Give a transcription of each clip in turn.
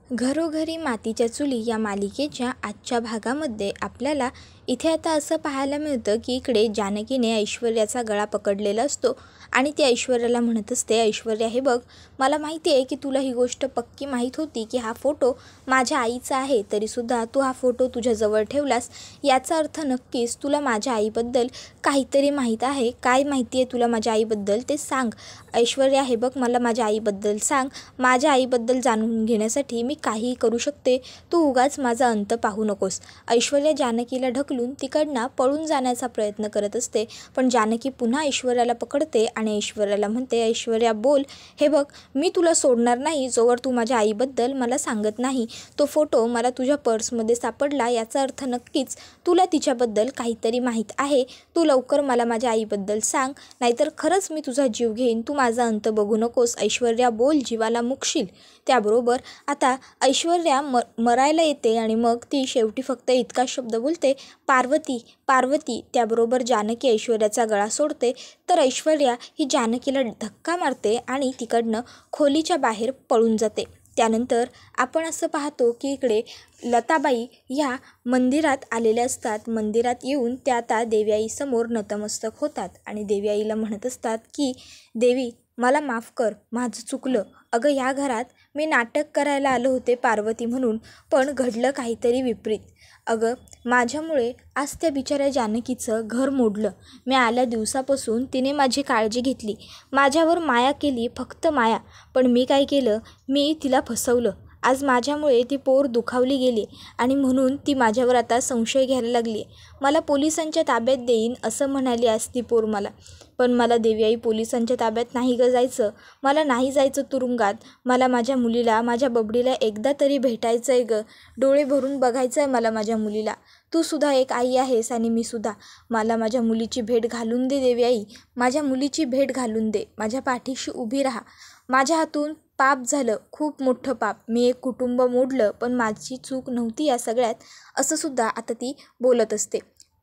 घरोघरी मातीच्या चुली या मालिकेच्या आजच्या भागामध्ये आपल्याला इथे आता असं पाहायला मिळतं की इकडे जानकीने ऐश्वर्याचा गळा पकडलेला असतो आणि ती ऐश्वर्याला म्हणत असते, ऐश्वर्या हे बघ, मला माहिती आहे की तुला ही गोष्ट पक्की माहीत होती की हा फोटो माझ्या आईचा आहे, तरीसुद्धा तू हा फोटो तुझ्याजवळ ठेवलास. याचा अर्थ नक्कीच तुला माझ्या आईबद्दल काहीतरी माहीत आहे. काय माहिती आहे तुला माझ्या आईबद्दल ते सांग. ऐश्वर्या हे बघ, मला माझ्या आईबद्दल सांग. माझ्या आईबद्दल जाणून घेण्यासाठी मी काहीही करू शकते. तू उगाच माझा अंत पाहू नकोस. ऐश्वर्या जानकीला ढकलून तिकडनं पळून जाण्याचा प्रयत्न करत असते, पण जानकी पुन्हा ऐश्वर्याला पकडते आणि ऐश्वर्याला म्हणते, ऐश्वर्या बोल. हे बघ, मी तुला सोडणार नाही जोवर तू माझ्या आईबद्दल मला सांगत नाही. तो फोटो मला तुझ्या पर्समध्ये सापडला, याचा अर्थ नक्कीच तुला तिच्याबद्दल काहीतरी माहीत आहे. तू लवकर मला माझ्या आईबद्दल सांग, नाहीतर खरंच मी तुझा जीव घेईन. तू माझा अंत बघू नकोस. ऐश्वर्या बोल, जीवाला मुकशील. त्याबरोबर आता ऐश्वर्या मरायला येते आणि मग ती शेवटी फक्त इतका शब्द बोलते, पार्वती पार्वती. त्याबरोबर जानकी ऐश्वर्याचा गळा सोडते, तर ऐश्वर्या ही जानकीला धक्का मारते आणि तिकडनं खोलीच्या बाहेर पळून जाते. त्यानंतर आपण असं पाहतो की इकडे लताबाई ह्या मंदिरात आलेल्या असतात. मंदिरात येऊन त्या आता देवीआईसमोर नतमस्तक होतात आणि देवीआईला म्हणत असतात की देवी, मला माफ कर, माझं चुकलं. अगं, या घरात मी नाटक करायला आलो होते पार्वती म्हणून, पण घडलं काहीतरी विपरीत. अगं, माझ्यामुळे आज त्या बिचाऱ्या जानकीचं घर मोडलं. मी आल्या दिवसापासून तिने माझी काळजी घेतली, माझ्यावर माया केली, फक्त माया. पण मी काय केलं, मी तिला फसवलं. आज माझ्यामुळे ती पोर दुखावली गेली आणि म्हणून ती माझ्यावर आता संशय घ्यायला लागली. मला पोलिसांच्या ताब्यात देईन असं म्हणाली आज ती पोर मला. पण मला देवीआई पोलिसांच्या ताब्यात नाही गं जायचं. मला नाही जायचं तुरुंगात. मला माझ्या मुलीला, माझ्या बबडीला एकदा तरी भेटायचं आहे गं. डोळे भरून बघायचं आहे मला माझ्या मुलीला. तू सुद्धा एक आई आहेस आणि मी सुद्धा. मला माझ्या मुलीची भेट घालून दे देवीआई. माझ्या मुलीची भेट घालून दे. माझ्या पाठीशी उभी राहा. माझ्या हातून पाप झालं, खूप मोठं पाप. मी एक कुटुंब मोडलं, पण माझी चूक नव्हती या सगळ्यात. असं सुद्धा आता ती बोलत असते.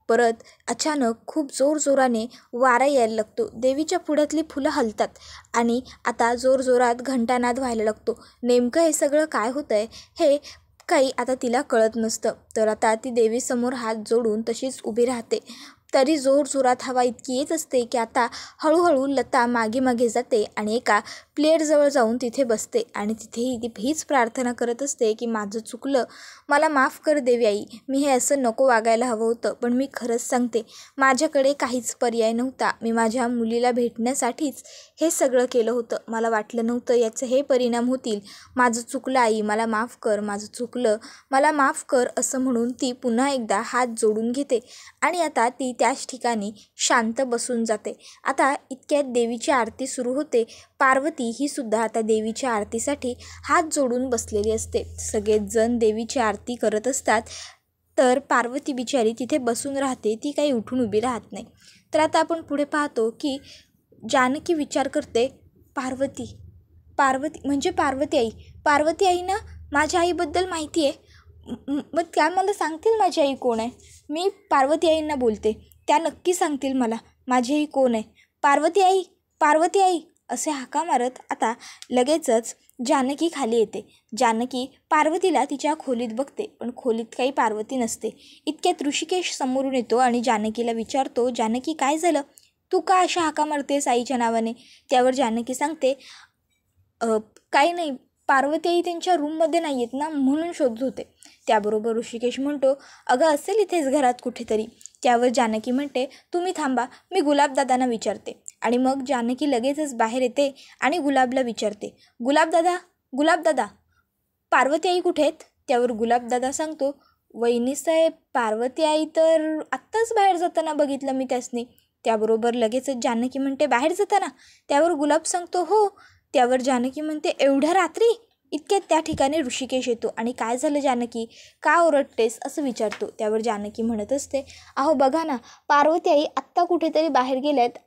परत अचानक खूप जोरजोराने वारा यायला लागतो. देवीच्या पुढ्यातली फुलं हलतात आणि आता जोरजोरात घंटानाद व्हायला लागतो. नेमकं हे सगळं काय होतं आहे हे काही आता तिला कळत नसतं. तर आता ती देवीसमोर हात जोडून तशीच उभी राहते. तरी जोरजोरात हवा इतकी येत असते की आता हळूहळू लता मागे मागे जाते आणि एका प्लेटजवळ जाऊन तिथे बसते आणि तिथेही ती हीच प्रार्थना करत असते की माझं चुकलं, मला माफ कर देवीआई. मी हे असं नको वागायला हवं होतं, पण मी खरंच सांगते, माझ्याकडे काहीच पर्याय नव्हता. मी माझ्या मुलीला भेटण्यासाठीच हे सगळं केलं होतं. मला वाटलं नव्हतं याचे हे परिणाम होतील. माझं चुकलं आई, मला माफ कर, माझं चुकलं, मला माफ कर असं म्हणून ती पुन्हा एकदा हात जोडून घेते आणि आता ती त्याच ठिकाणी शांत बसून जाते. आता इतक्यात देवीची आरती सुरू होते. पार्वती ही सुद्धा आता देवीच्या आरतीसाठी हात जोडून बसलेली असते. सगळेच जण देवीची आरती करत असतात, तर पार्वती बिचारी तिथे बसून राहते. ती काही उठून उभी राहत नाही. तर आता आपण पुढे पाहतो की जानकी विचार करते, पार्वती पार्वती म्हणजे पार्वती आई ना माझ्या आईबद्दल माहिती आहे. मग त्या मला सांगतील माझी आई कोण आहे. मी पार्वती आईंना बोलते, त्या नक्की सांगतील मला माझी आई कोण आहे. पार्वती आई असे हाका मारत आता लगेचच जानकी खाली येते. जानकी पार्वतीला तिच्या खोलीत बघते, पण खोलीत काही पार्वती नसते. इतक्यात ऋषिकेश समोरून येतो आणि जानकीला विचारतो, जानकी काय झालं, तू का अशा हाका मारतेस आईच्या नावाने. त्यावर जानकी सांगते, काही नाही, पार्वती आई त्यांच्या रूममध्ये नाही आहेत ना, म्हणून शोधत होते. त्याबरोबर ऋषिकेश म्हणतो, अगं असेल इथेच घरात कुठेतरी. त्यावर जानकी म्हणते, तुम्ही थांबा, मी गुलाबदादांना विचारते. आणि मग जानकी लगेचच बाहेर येते आणि गुलाबला विचारते, गुलाबदादा पार्वती आई कुठे आहेत. त्यावर गुलाबदादा सांगतो, वहिनीसाहेब, पार्वती आई तर आत्ताच बाहेर जाताना बघितलं मी त्यासनी. त्याबरोबर लगेचच जानकी म्हणते, बाहेर जाताना. त्यावर गुलाब सांगतो, हो. त्यावर जानकी म्हणते, एवढ्या रात्री. इतक्यात त्या ठिकाणी ऋषिकेश येतो आणि काय झालं जानकी, का ओरडतेस असं विचारतो. त्यावर जानकी म्हणत असते, अहो बघा ना, पार्वती आई आत्ता कुठेतरी बाहेर गेल्यात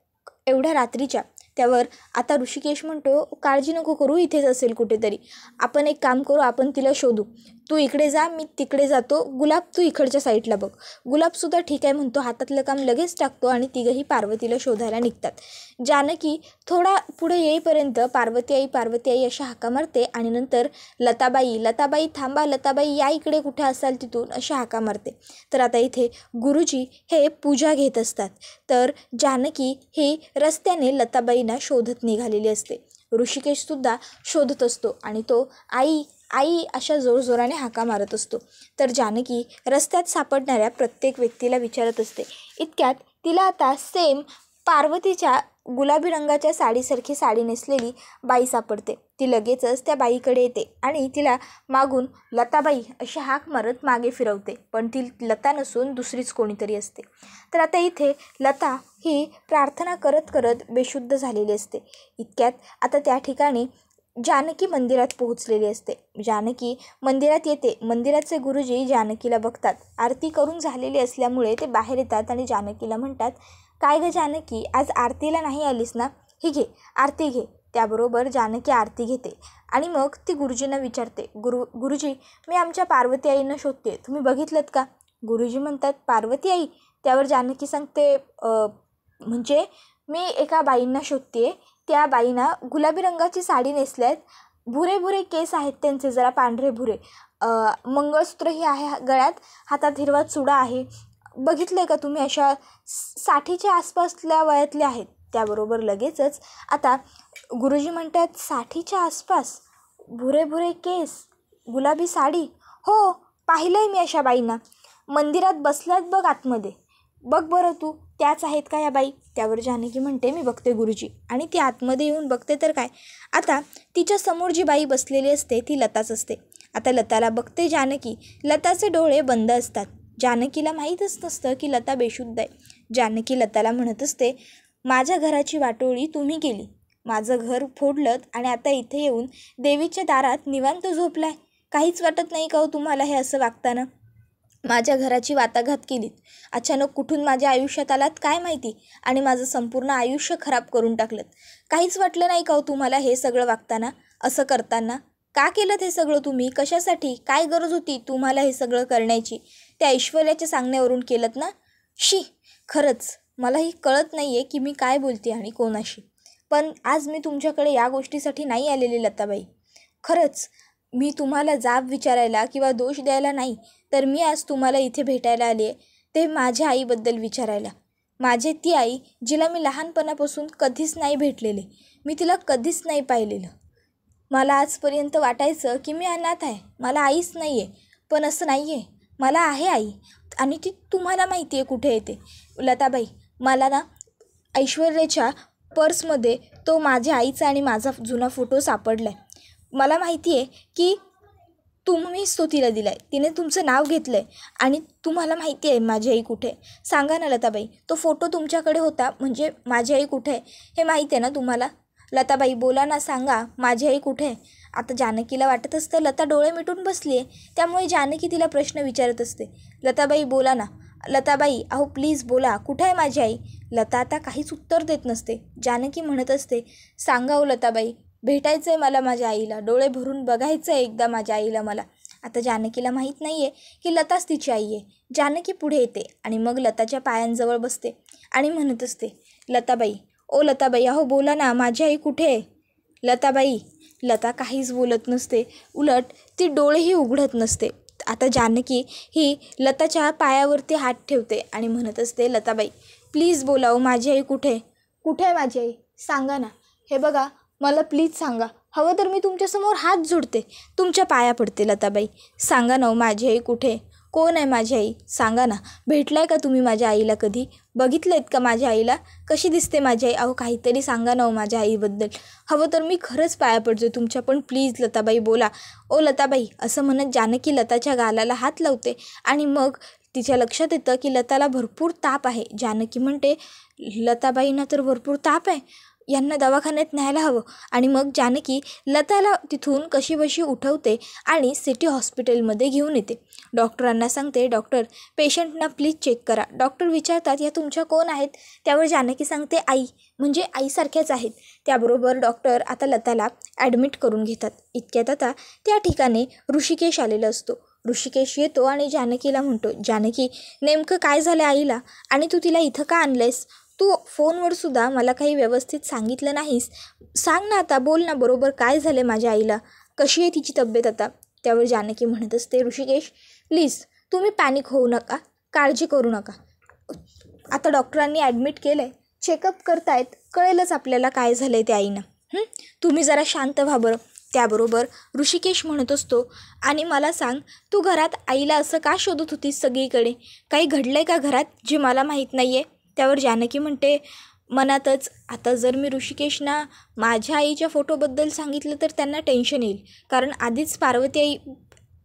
एवढ्या रात्रीच्या. त्यावर आता ऋषिकेश म्हणतो, काळजी नको करू, इथेच असेल कुठेतरी. आपण एक काम करू, आपण तिला शोधू. तू इकडे जा, मी तिकडे जातो. गुलाब तू इकडच्या साईडला बघ. गुलाबसुद्धा ठीक आहे म्हणतो, हातातलं काम लगेच टाकतो आणि तिघंही पार्वतीला शोधायला निघतात. जानकी थोडा पुढे येईपर्यंत पार्वती आई अशा हाका मारते आणि नंतर लताबाई थांबा, लताबाई या इकडे, कुठे असाल तिथून, अशा हाका मारते. तर आता इथे गुरुजी हे पूजा घेत असतात. तर जानकी ही रस्त्याने लताबाईंना शोधत निघालेली असते. ऋषिकेशसुद्धा शोधत असतो आणि तो आई अशा जोरजोराने हाका मारत असतो. तर जानकी रस्त्यात सापडणाऱ्या प्रत्येक व्यक्तीला विचारत असते. इतक्यात तिला आता सेम पार्वतीच्या गुलाबी रंगाच्या साडीसारखी साडी नेसलेली बाई सापडते. ती लगेचच त्या बाईकडे येते आणि तिला मागून लताबाई अशी हाक मारत मागे फिरवते. पण ती लता नसून दुसरीच कोणीतरी असते. तर आता इथे लता ही प्रार्थना करत करत बेशुद्ध झालेली असते. इतक्यात आता त्या ठिकाणी जानकी मंदिरात पोहोचलेली असते. जानकी मंदिरात येते. मंदिराचे गुरुजी जानकीला बघतात. आरती करून झालेली असल्यामुळे ते बाहेर येतात आणि जानकीला म्हणतात, काय गं जानकी, आज आरतीला नाही आलीस ना? ही घे आरती घे. त्याबरोबर जानकी आरती घेते आणि मग ती गुरुजींना विचारते, गुरुजी मी आमच्या पार्वती आईंना शोधते, तुम्ही बघितलंत का? गुरुजी म्हणतात, पार्वती आई? त्यावर जानकी सांगते, म्हणजे मी एका बाईंना शोधते. त्या बाईंना गुलाबी रंगाची साडी नेसल्यात, भुरे केस आहेत त्यांचे, जरा पांढरे भुरे, मंगळसूत्रही आहे गळ्यात, हातात हिरवा चुडा आहे. बघितलं का तुम्ही? अशा 60च्या आसपासल्या वयातल्या आहेत. त्याबरोबर लगेचच आता गुरुजी म्हणतात, 60च्या आसपास, भुरे केस, गुलाबी साडी, हो पाहिलं आहे मी अशा बाईंना, मंदिरात बसल्यात बघ आतमध्ये, बघ बरं तू, त्याच आहेत का या बाई? त्यावर जानकी म्हणते, मी बघते गुरुजी. आणि ती आतमध्ये येऊन बघते तर काय, आता तिच्या समोर जी बाई बसलेली असते ती लताच असते. आता लताला बघते जानकी. लताचे डोळे बंद असतात. जानकीला माहीतच नसतं की लता बेशुद्ध आहे. जानकी लताला म्हणत असते, माझ्या घराची वाटोळी तुम्ही केली, माझं घर फोडलं आणि आता इथे येऊन देवीच्या दारात निवांत झोपलाय. काहीच वाटत नाही का हो तुम्हाला हे असं वागताना? माझ्या घराची वाताघात केलीत, अचानक कुठून माझ्या आयुष्यात आलात काय माहिती, आणि माझं संपूर्ण आयुष्य खराब करून टाकलं. काहीच वाटलं नाही का हो तुम्हाला हे सगळं वागताना, असं करताना? का केलं हे सगळं तुम्ही? कशासाठी? काय गरज होती तुम्हाला हे सगळं करण्याची? त्या ऐश्वर्याच्या सांगण्यावरून केलं ना? शी, खरंच मलाही कळत नाही आहे की मी काय बोलते आणि कोणाशी. पण आज मी तुमच्याकडे या गोष्टीसाठी नाही आलेली लताबाई. खरंच मी तुम्हाला जाब विचारायला किंवा दोष द्यायला नाही, तर मी आज तुम्हाला इथे भेटायला आली आहे ते माझ्या आईबद्दल विचारायला. माझी ती आई जिला मी लहानपणापासून कधीच नाही भेटलेले, मी तिला कधीच नाही पाहिलेलं. मला आजपर्यंत वाटायचं की मी अनाथ आहे, मला आईच नाही आहे. पण असं नाही आहे, मला आहे आई, आणि ती तुम्हाला माहिती आहे कुठे येते. लताबाई, मला ना ऐश्वर्याच्या पर्समध्ये तो माझ्या आईचा आणि माझा जुना फोटो सापडला आहे. मला माहिती आहे की तुम्हीच तो तिला दिला आहे, तिने तुमचं नाव घेतलं आहे आणि तुम्हाला माहिती आहे माझी आई कुठे आहे. सांगा ना लताबाई, तो फोटो तुमच्याकडे होता म्हणजे माझी आई कुठे आहे हे माहिती आहे ना तुम्हाला? लताबाई बोला ना, सांगा माझी आई कुठे आहे? आता जानकीला वाटत असतं लता डोळे मिटून बसली आहे, त्यामुळे जानकी तिला प्रश्न विचारत असते. लताबाई बोला ना, लताबाई अहो प्लीज बोला, कुठे आहे माझी आई? लता आता काहीच उत्तर देत नसते. जानकी म्हणत असते, सांगा हो लताबाई, भेटायचं आहे मला माझ्या आईला, डोळे भरून बघायचं आहे एकदा माझ्या आईला मला. आता जानकीला माहीत नाही आहे की लताच तिची आई आहे. जानकी पुढे येते आणि मग लताच्या पायांजवळ बसते आणि म्हणत असते, लताबाई, ओ लताबाई अहो बोला ना, माझी आई कुठे आहे? लताबाई. लता काहीच बोलत नसते, उलट ती डोळेही उघडत नसते. आता जानकी ही लताच्या पायावरती हात ठेवते आणि म्हणत असते, लताबाई प्लीज बोला ओ, माझी आई कुठे? कुठे आहे माझी आई? सांगा ना. हे बघा, मला प्लीज सांगा, हवं तर मी तुमच्यासमोर हात जोडते, तुमच्या पाया पडते. लताबाई सांगा ना, माझी आई कुठे? कोण आहे माझी आई? सांगा ना. भेटलाय का तुम्ही माझ्या आईला कधी? बघितलं आहेत का माझ्या आईला? कशी दिसते माझी आई? अहो काहीतरी सांगा ना माझ्या आईबद्दल, हवं तर मी खरंच पाया पडते तुमच्या, पण प्लीज लताबाई बोला. ओ लताबाई. असं म्हणत जानकी लताच्या गालाला हात लावते आणि मग तिच्या लक्षात येतं की लताला भरपूर ताप आहे. जानकी म्हणते, लताबाईंना तर भरपूर ताप आहे, यांना दवाखान्यात न्यायला हवं. आणि मग जानकी लताला तिथून कशीबशी उठवते आणि सिटी हॉस्पिटलमध्ये घेऊन येते. डॉक्टरांना सांगते, डॉक्टर पेशंटना प्लीज चेक करा. डॉक्टर विचारतात, या तुमच्या कोण आहेत? त्यावर जानकी सांगते, आई, म्हणजे आईसारख्याच आहेत. त्याबरोबर डॉक्टर आता लताला ॲडमिट करून घेतात. इतक्यात आता त्या ठिकाणी ऋषिकेश आलेला असतो. ऋषिकेश येतो आणि जानकीला म्हणतो, जानकी, नेमकं काय झालं आईला आणि तू तिला इथं का आणलंयस? तू फोनवर सुद्धा मला काही व्यवस्थित सांगितलं नाहीस. सांग ना आता, बोल ना बरोबर, काय झालं माझ्या आईला? कशी आहे तिची तब्येत आता? त्यावर जानकी म्हणत असते, ऋषिकेश प्लीज तुम्ही पॅनिक होऊ नका, काळजी करू नका. आता डॉक्टरांनी ॲडमिट केलं आहे, चेकअप करतायत, कळेलच आपल्याला काय झालं आहे त्या आईनं. तुम्ही जरा शांत व्हा बरं. त्याबरोबर ऋषिकेश म्हणत असतो, आणि मला सांग, तू घरात आईला असं का शोधत होतीस सगळीकडे? काही घडलं आहे का घरात जे मला माहीत नाही आहे? त्यावर जानकी म्हणते मनातच, आता जर मी ऋषिकेशना माझ्या आईच्या फोटोबद्दल सांगितलं तर त्यांना टेन्शन येईल, कारण आधीच पार्वती आई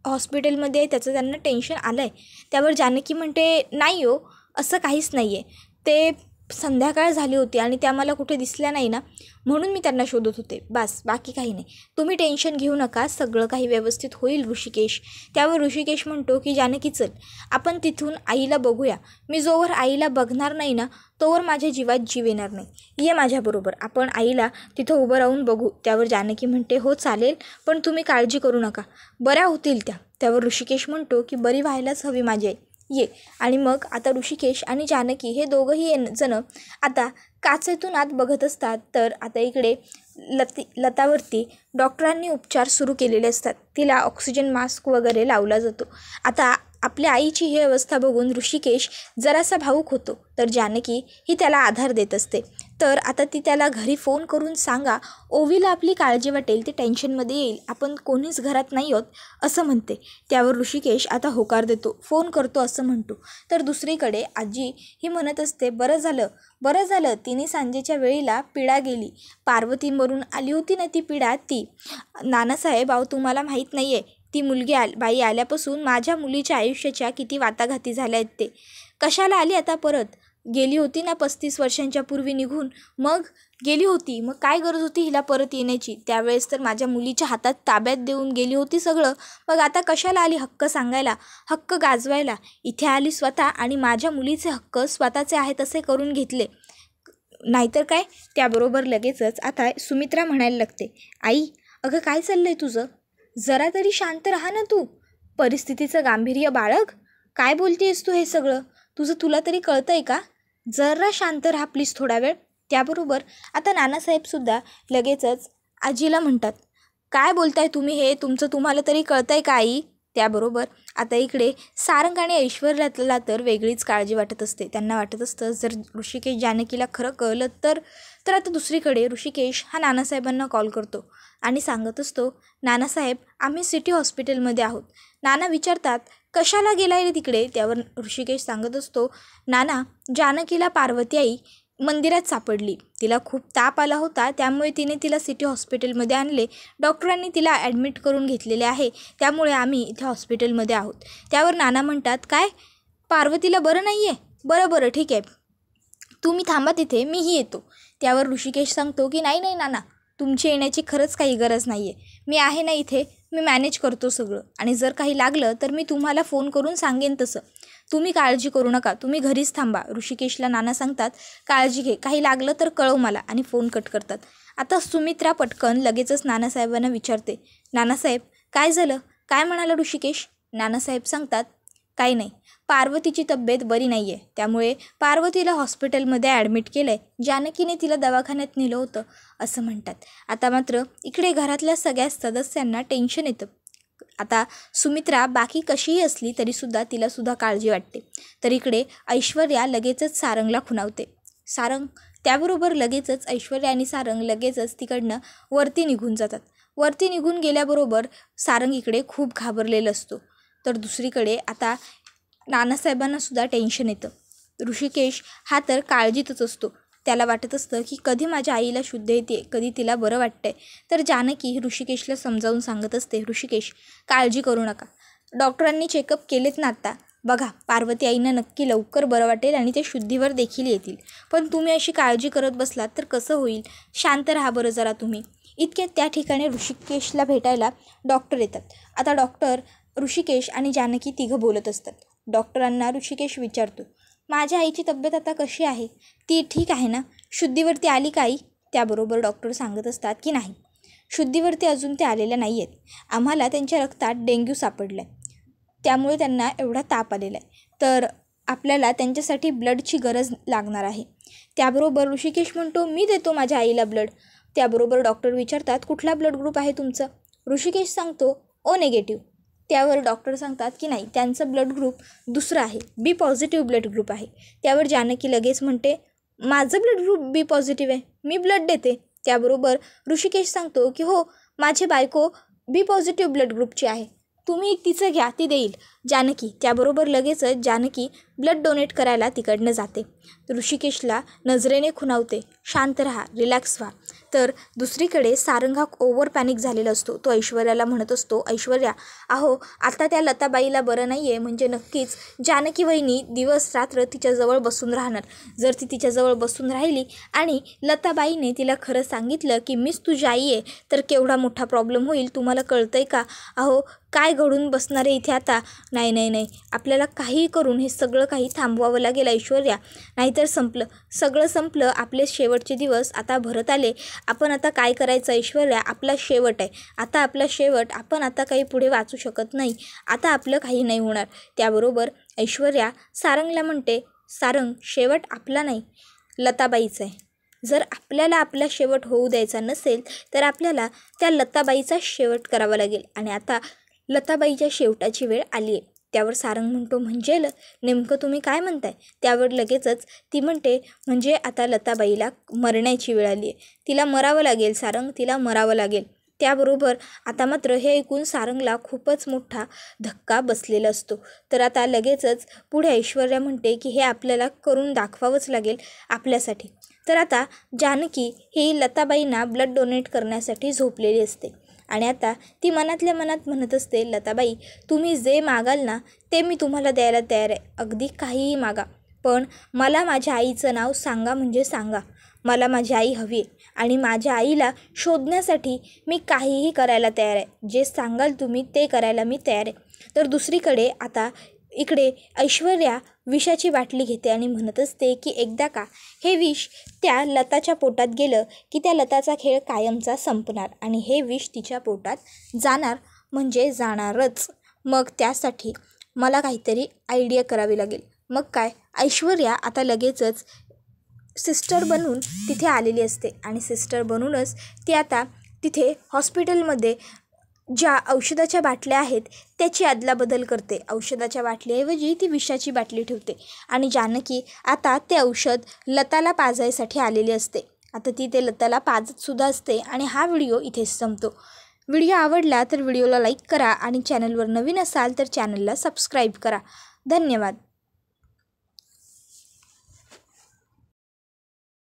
हॉस्पिटलमध्ये आहे, त्याचं त्यांना टेन्शन आलं आहे. त्यावर जानकी म्हणते, नाही हो, असं काहीच नाही आहे. ते संध्याकाळ झाली होती आणि त्या मला कुठे दिसल्या नाही ना, म्हणून मी त्यांना शोधत होते, बस, बाकी काही नाही. तुम्ही टेन्शन घेऊ नका, सगळं काही व्यवस्थित होईल ऋषिकेश. त्यावर ऋषिकेश म्हणतो की जानकी चल, आपण तिथून आईला बघूया. मी जोवर आईला बघणार नाही ना, तोवर माझ्या जीवात जीव येणार नाही. ये माझ्याबरोबर, आपण आईला तिथं उभं राहून बघू. त्यावर जानकी म्हणते, हो चालेल, पण तुम्ही काळजी करू नका, बऱ्या होतील त्या. त्यावर ऋषिकेश म्हणतो की बरी व्हायलाच हवी माझी आई, ये. आणि मग आता ऋषिकेश आणि जानकी हे दोघंही जण आता काचेतून आत बघत असतात. तर आता इकडे लतावरती डॉक्टरांनी उपचार सुरू केलेले असतात. तिला ऑक्सिजन मास्क वगैरे लावला जातो. आता आपल्या आईची ही अवस्था बघून ऋषिकेश जरासा भावूक होतो, तर जानकी ही त्याला आधार देत असते. तर आता ती त्याला घरी फोन करून सांगा, ओवीला आपली काळजी वाटेल, ती टेन्शनमध्ये येईल, आपण कोणीच घरात नाही आहोत असं म्हणते. त्यावर ऋषिकेश आता होकार देतो, फोन करतो असं म्हणतो. तर दुसरीकडे आजी ही म्हणत असते, बरं झालं तिने सांजेच्या वेळेला पिढा गेली. पार्वतीवरून आली होती ना ती पिढा, ती. नानासाहेब, अहो तुम्हाला माहीत नाही आहे, ती मुलगी बाई आल्यापासून माझ्या मुलीच्या आयुष्याच्या किती वाटाघाती झाल्या आहेत. ते कशाला आली आता परत? गेली होती ना 35 वर्षांच्या पूर्वी निघून, मग गेली होती, मग काय गरज होती हिला परत येण्याची? त्यावेळेस तर माझ्या मुलीच्या हातात ताब्यात देऊन गेली होती सगळं, मग आता कशाला आली हक्क सांगायला, हक्क गाजवायला? इथे आली स्वतः आणि माझ्या मुलीचे हक्क स्वतःचे आहेत असे करून घेतले, नाहीतर काय. त्याबरोबर लगेचच आता सुमित्रा म्हणायला लागते, आई, अगं काय चाललंय तुझं? जरा तरी शांत राहा ना तू, परिस्थितीचं गांभीर्य बाळग. काय बोलतेस तू हे सगळं? तुला तरी कळतंय का? जरा शांत राहा प्लीज थोडा वेळ. त्याबरोबर आता नानासाहेबसुद्धा लगेचच आजीला म्हणतात, काय बोलताय तुम्ही हे? तुम्हाला तरी कळतंय का आई? त्याबरोबर आता इकडे सारंग आणि ऐश्वर्याला तर वेगळीच काळजी वाटत असते. त्यांना वाटत असतं जर ऋषिकेश जानकीला खरं कळलं तर आता दुसरीकडे ऋषिकेश हा नानासाहेबांना कॉल करतो आणि सांगत असतो, नानासाहेब, आम्ही सिटी हॉस्पिटलमध्ये आहोत. नाना विचारतात, कशाला गेलाय रे तिकडे? त्यावर ऋषिकेश सांगत असतो, नाना, जानकीला पार्वती आई मंदिरात सापडली. तिला खूप ताप आला होता, त्यामुळे तिने तिला सिटी हॉस्पिटलमध्ये आणले. डॉक्टरांनी तिला ॲडमिट करून घेतलेले आहे, त्यामुळे आम्ही इथे हॉस्पिटलमध्ये आहोत. त्यावर नाना म्हणतात, काय, पार्वतीला बरं नाही आहे? बरं ठीक आहे, तुम्ही थांबा तिथे, मीही येतो. त्यावर ऋषिकेश सांगतो की नाही नाना, तुमची येण्याची खरंच काही गरज नाही आहे, मी आहे ना इथे, मी मॅनेज करतो सगळं, आणि जर काही लागलं तर मी तुम्हाला फोन करून सांगेन तसं. तुम्ही काळजी करू नका, तुम्ही घरीच थांबा. ऋषिकेशला नाना सांगतात, काळजी घे, काही लागलं तर कळव मला, आणि फोन कट करतात. आता सुमित्रा पटकन लगेचच नानासाहेबांना विचारते, नानासाहेब काय झालं? काय म्हणाला ऋषिकेश? नानासाहेब सांगतात, काही नाही, पार्वतीची तब्येत बरी नाही आहे, त्यामुळे पार्वतीला हॉस्पिटलमध्ये ॲडमिट केलं आहे, जानकीने तिला दवाखान्यात नेलं होतं असं म्हणतात. आता मात्र इकडे घरातल्या सगळ्या सदस्यांना टेन्शन येतं. आता सुमित्रा बाकी कशीही असली तरीसुद्धा तिलासुद्धा काळजी वाटते. तर इकडे ऐश्वर्या लगेचच सारंगला खुणावते. त्याबरोबर लगेचच ऐश्वर्या आणि सारंग लगेचच तिकडनं वरती निघून जातात. वरती निघून गेल्याबरोबर सारंग इकडे खूप घाबरलेला असतो. तर दुसरीकडे आता नानासाहेबांनासुद्धा टेन्शन येतं. ऋषिकेश हा तर काळजीतच असतो. त्याला वाटत असतं की कधी माझ्या आईला शुद्ध येते, कधी तिला बरं वाटतंय. तर जानकी ऋषिकेशला समजावून सांगत असते, ऋषिकेश काळजी करू नका, डॉक्टरांनी चेकअप केलेत ना आत्ता, बघा, पार्वती आईंना नक्की लवकर बरं वाटेल आणि ते शुद्धीवर देखील येतील. पण तुम्ही अशी काळजी करत बसलात तर कसं होईल? शांत राहा बरं जरा तुम्ही. इतक्यात त्या ठिकाणी ऋषिकेशला भेटायला डॉक्टर येतात. आता डॉक्टर, ऋषिकेश आणि जानकी तिघं बोलत असतात. डॉक्टरांना ऋषिकेश विचारतो, माझ्या आईची तब्येत आता कशी आहे? ती ठीक आहे ना? शुद्धीवरती आली का आई? त्याबरोबर डॉक्टर सांगत असतात की नाही, शुद्धीवरती अजून ते आलेल्या नाही आहेत. आम्हाला त्यांच्या रक्तात डेंग्यू सापडला आहे, त्यामुळे त्यांना एवढा ताप आलेला आहे. तर आपल्याला त्यांच्यासाठी ब्लडची गरज लागणार आहे. त्याबरोबर ऋषिकेश म्हणतो, मी देतो माझ्या आईला ब्लड. त्याबरोबर डॉक्टर विचारतात, कुठला ब्लड ग्रुप आहे तुमचं? ऋषिकेश सांगतो, ओ निगेटिव्ह. त्यावर डॉक्टर सांगतात की नाही, त्यांचं ब्लड ग्रुप दुसरं आहे, बी पॉझिटिव्ह ब्लड ग्रुप आहे. त्यावर जानकी लगेच म्हणते, माझं ब्लड ग्रुप बी पॉझिटिव्ह आहे, मी ब्लड देते. त्याबरोबर ऋषिकेश सांगतो की हो, माझी बायको बी पॉझिटिव्ह ब्लड ग्रुपची आहे, तुम्ही तिचं घ्या, ती देईल. जानकी त्याबरोबर लगेचच जानकी ब्लड डोनेट करायला तिकडनं जाते. ऋषिकेशला नजरेने खुणावते, शांत राहा, रिलॅक्स व्हा. तर दुसरीकडे सारंग हा ओव्हर पॅनिक झालेला असतो. तो ऐश्वर्याला म्हणत असतो, ऐश्वर्या, अहो आता त्या लताबाईला बरं नाही आहे म्हणजे नक्कीच जानकी वहिनी दिवस रात्र तिच्याजवळ बसून राहणार. जर ती तिच्याजवळ बसून राहिली आणि लताबाईने तिला खरं सांगितलं की मीच तुझी आई आहे, तर केवढा मोठा प्रॉब्लेम होईल तुम्हाला कळतंय का? अहो काय घडून बसणार आहे इथे आता? नाही नाही नाही, आपल्याला काही करून हे सगळं काही थांबवावं लागेल ऐश्वर्या, नाहीतर सगळं संपलं. आपले शेवटचे दिवस आता भरत आले. आपण आता काय करायचं ऐश्वर्या? आपला शेवट आहे आता, आपला शेवट. आपण आता काही पुढे वाचू शकत नाही. आता आपलं काही नाही होणार. त्याबरोबर ऐश्वर्या सारंगला म्हणते, सारंग, शेवट आपला नाही, लताबाईचा आहे. जर आपल्याला आपला शेवट होऊ द्यायचा नसेल तर आपल्याला त्या लताबाईचा शेवट करावा लागेल. आणि आता लताबाईच्या शेवटाची वेळ आली आहे. त्यावर सारंग म्हणतो, म्हणजे नेमकं तुम्ही काय म्हणताय? त्यावर लगेचच ती म्हणते, म्हणजे आता लताबाईला मरण्याची वेळ आली आहे, तिला मरावं लागेल सारंग, तिला मरावं लागेल. त्याबरोबर आता मात्र हे ऐकून सारंगला खूपच मोठा धक्का बसलेला असतो. तर आता लगेचच पुढे ऐश्वर्या म्हणते की हे आपल्याला करून दाखवावंच लागेल आपल्यासाठी. तर आता जानकी ही लताबाईंना ब्लड डोनेट करण्यासाठी झोपलेली असते आणि आता ती मनातल्या मनात म्हणत असते, लताबाई, तुम्ही जे मागाल ना ते मी तुम्हाला द्यायला तयार आहे, अगदी काहीही मागा, पण मला माझ्या आईचं नाव सांगा म्हणजे सांगा. मला माझी आई हवी आहे आणि माझ्या आईला शोधण्यासाठी मी काहीही करायला तयार आहे. जे सांगाल तुम्ही ते करायला मी तयार आहे. तर दुसरीकडे आता इकडे ऐश्वर्या विषाची बाटली घेते आणि म्हणत असते की एकदा का हे विष त्या लताच्या पोटात गेलं की त्या लताचा खेळ कायमचा संपणार आणि हे विष तिच्या पोटात जाणार म्हणजे जाणारच. मग त्यासाठी मला काहीतरी आयडिया करावी लागेल. मग काय, ऐश्वर्या आता लगेचच सिस्टर बनून तिथे आलेली असते आणि सिस्टर बनूनच ती आता तिथे हॉस्पिटलमध्ये ज्या औषधाच्या बाटल्या आहेत त्याची अदलाबदल करते. औषधाच्या बाटलीऐवजी ती विषाची बाटली ठेवते आणि जानकी आता ते औषध लताला पाजायसाठी आलेली असते. आता ती ते लताला पाजतसुद्धा असते आणि हा व्हिडिओ इथेच संपतो. व्हिडिओ आवडला तर व्हिडिओला लाईक करा आणि चॅनलवर नवीन असाल तर चॅनलला सबस्क्राईब करा. धन्यवाद.